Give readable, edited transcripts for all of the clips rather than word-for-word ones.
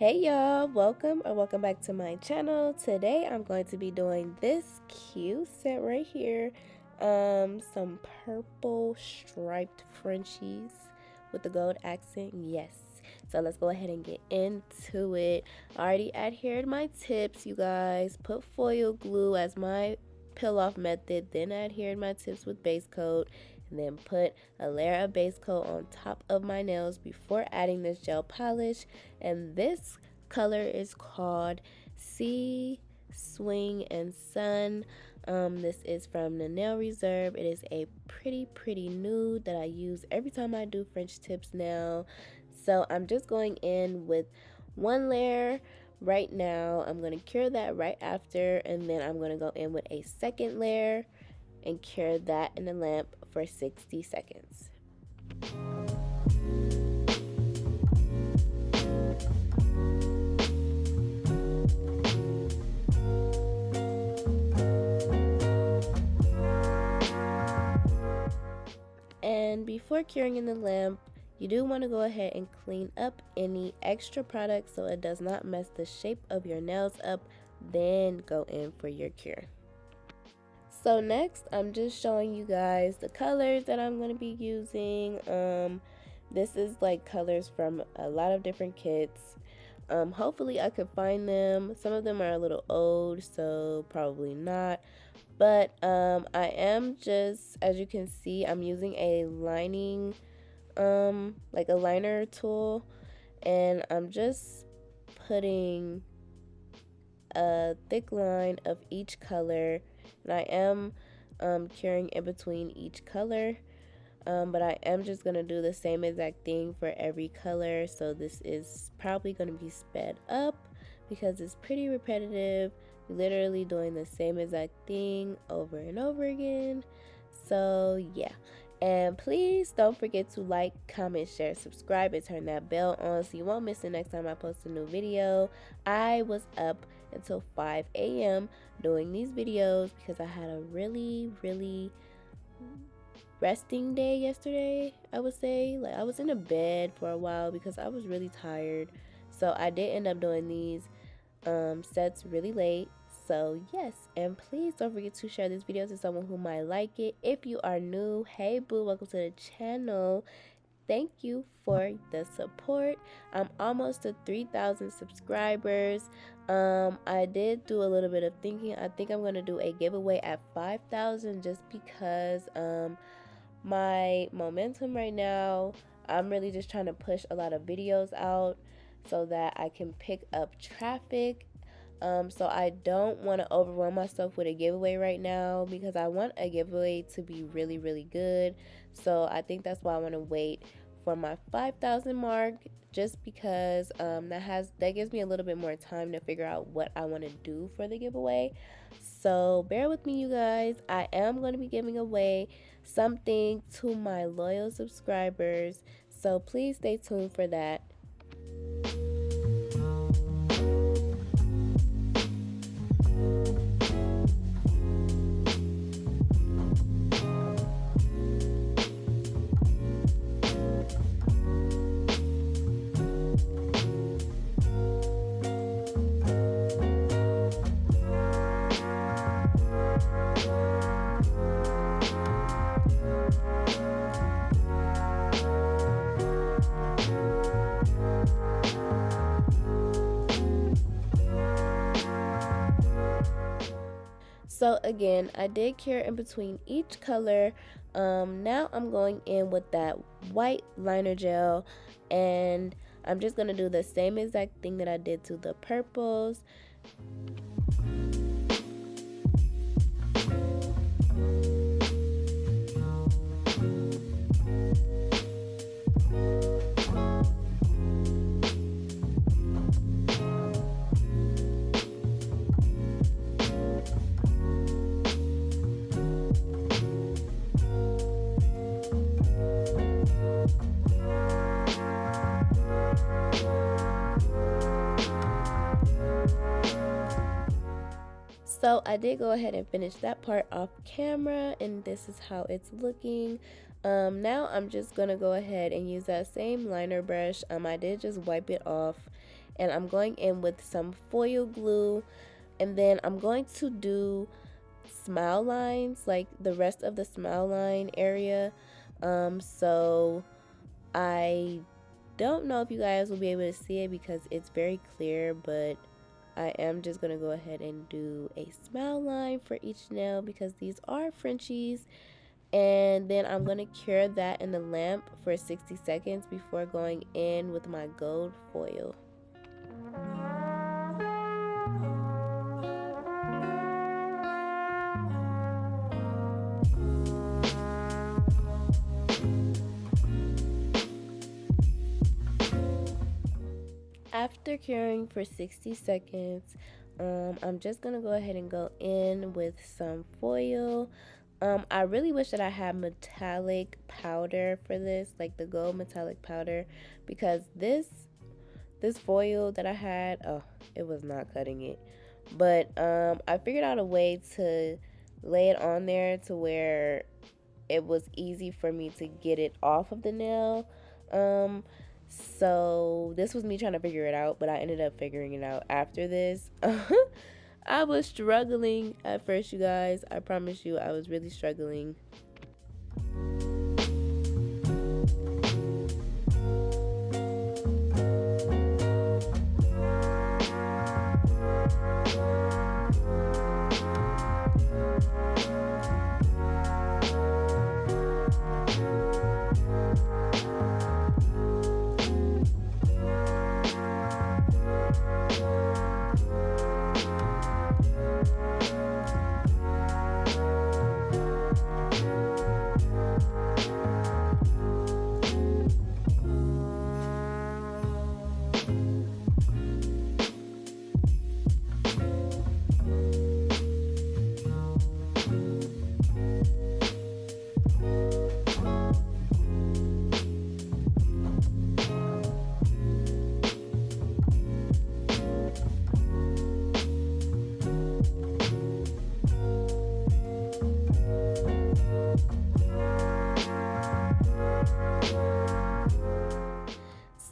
Hey y'all, welcome back to my channel. Today I'm going to be doing this cute set right here. Some purple striped Frenchies with the gold accent. Yes. So let's go ahead and get into it. I already adhered my tips, you guys. Put foil glue as my peel off method, then adhered my tips with base coat, and then put a layer of base coat on top of my nails before adding this gel polish. And this color is called Sea, Swing, and Sun. This is from the Nail Reserve. It is a pretty nude that I use every time I do French tips now. So I'm just going in with one layer right now. I'm going to cure that right after, and then I'm going to go in with a second layer and cure that in the lamp for 60 seconds. And before curing in the lamp, you do want to go ahead and clean up any extra product so it does not mess the shape of your nails up, then go in for your cure. So next, I'm just showing you guys the colors that I'm going to be using. This is like colors from a lot of different kits. Hopefully I could find them. Some of them are a little old, so probably not. But I am just, as you can see, I'm using a lining, like a liner tool, and I'm just putting a thick line of each color, and I am curing in between each color, but I am just gonna do the same exact thing for every color. So this is probably gonna be sped up because it's pretty repetitive, literally doing the same exact thing over and over again. So yeah, and please don't forget to like, comment, share, subscribe, and turn that bell on so you won't miss the next time I post a new video. I was up until 5 a.m. doing these videos because I had a really resting day yesterday. I would say, like, I was in a bed for a while because I was really tired. So I did end up doing these sets really late. So yes, and please don't forget to share this video to someone who might like it. If you are new, hey boo, welcome to the channel. Thank you for the support. I'm almost to 3,000 subscribers. I did do a little bit of thinking. I think I'm gonna do a giveaway at 5,000 just because my momentum right now, I'm really just trying to push a lot of videos out so that I can pick up traffic. So I don't want to overwhelm myself with a giveaway right now because I want a giveaway to be really good. So I think that's why I want to wait for my 5,000 mark, just because that gives me a little bit more time to figure out what I want to do for the giveaway. So bear with me, you guys. I am going to be giving away something to my loyal subscribers, so please stay tuned for that. So again, I did cure in between each color. Now I'm going in with that white liner gel, and I'm just gonna do the same exact thing that I did to the purples. So I did go ahead and finish that part off camera, and this is how it's looking. Now I'm just gonna go ahead and use that same liner brush. I did just wipe it off, and I'm going in with some foil glue, and then I'm going to do smile lines, like the rest of the smile line area. So I don't know if you guys will be able to see it because it's very clear, but I am just going to go ahead and do a smile line for each nail because these are Frenchies. And then I'm going to cure that in the lamp for 60 seconds before going in with my gold foil. After curing for 60 seconds, I'm just going to go ahead and go in with some foil. I really wish that I had metallic powder for this, like the gold metallic powder, because this foil that I had, oh, it was not cutting it. But I figured out a way to lay it on there to where it was easy for me to get it off of the nail. So this was me trying to figure it out, but I ended up figuring it out after this. I was struggling at first, you guys. I promise you, I was really struggling.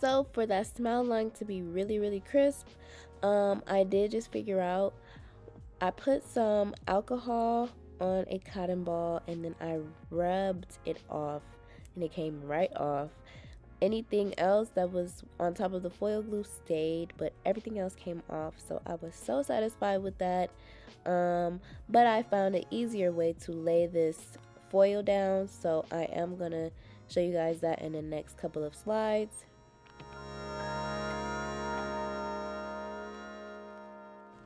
So for that smile line to be really crisp, I did just figure out, I put some alcohol on a cotton ball and then I rubbed it off and it came right off. Anything else that was on top of the foil glue stayed, but everything else came off, so I was so satisfied with that. But I found an easier way to lay this foil down, so I am gonna show you guys that in the next couple of slides.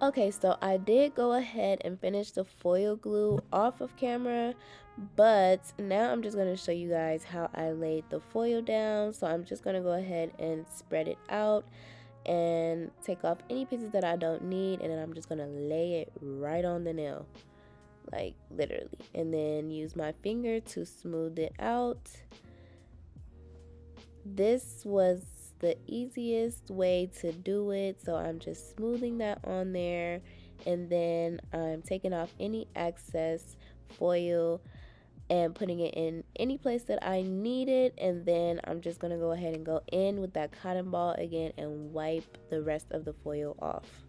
Okay, so I did go ahead and finish the foil glue off of camera, but now I'm just going to show you guys how I laid the foil down. So I'm just going to go ahead and spread it out and take off any pieces that I don't need, and then I'm just going to lay it right on the nail, like literally, and then use my finger to smooth it out. This was the easiest way to do it, so I'm just smoothing that on there, and then I'm taking off any excess foil and putting it in any place that I need it, and then I'm just gonna go ahead and go in with that cotton ball again and wipe the rest of the foil off.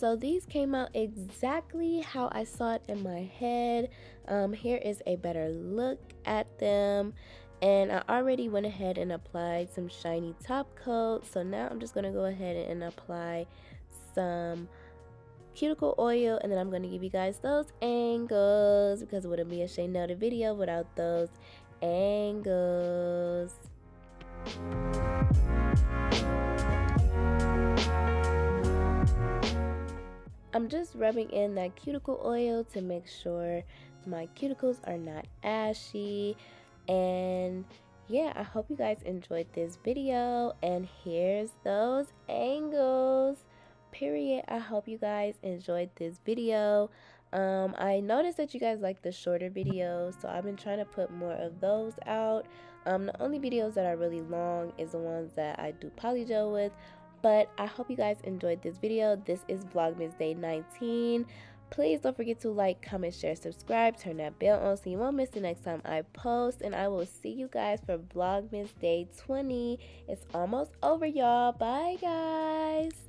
So these came out exactly how I saw it in my head. Here is a better look at them. And I already went ahead and applied some shiny top coat. So now I'm just going to go ahead and apply some cuticle oil, and then I'm going to give you guys those angles because it wouldn't be a Shea Nailed It video without those angles. I'm just rubbing in that cuticle oil to make sure my cuticles are not ashy. And yeah, I hope you guys enjoyed this video, and here's those angles. Period. I hope you guys enjoyed this video. I noticed that you guys like the shorter videos, so I've been trying to put more of those out. The only videos that are really long is the ones that I do polygel with. But I hope you guys enjoyed this video. This is Vlogmas Day 19. Please don't forget to like, comment, share, subscribe, turn that bell on so you won't miss the next time I post. And I will see you guys for Vlogmas Day 20. It's almost over, y'all. Bye, guys.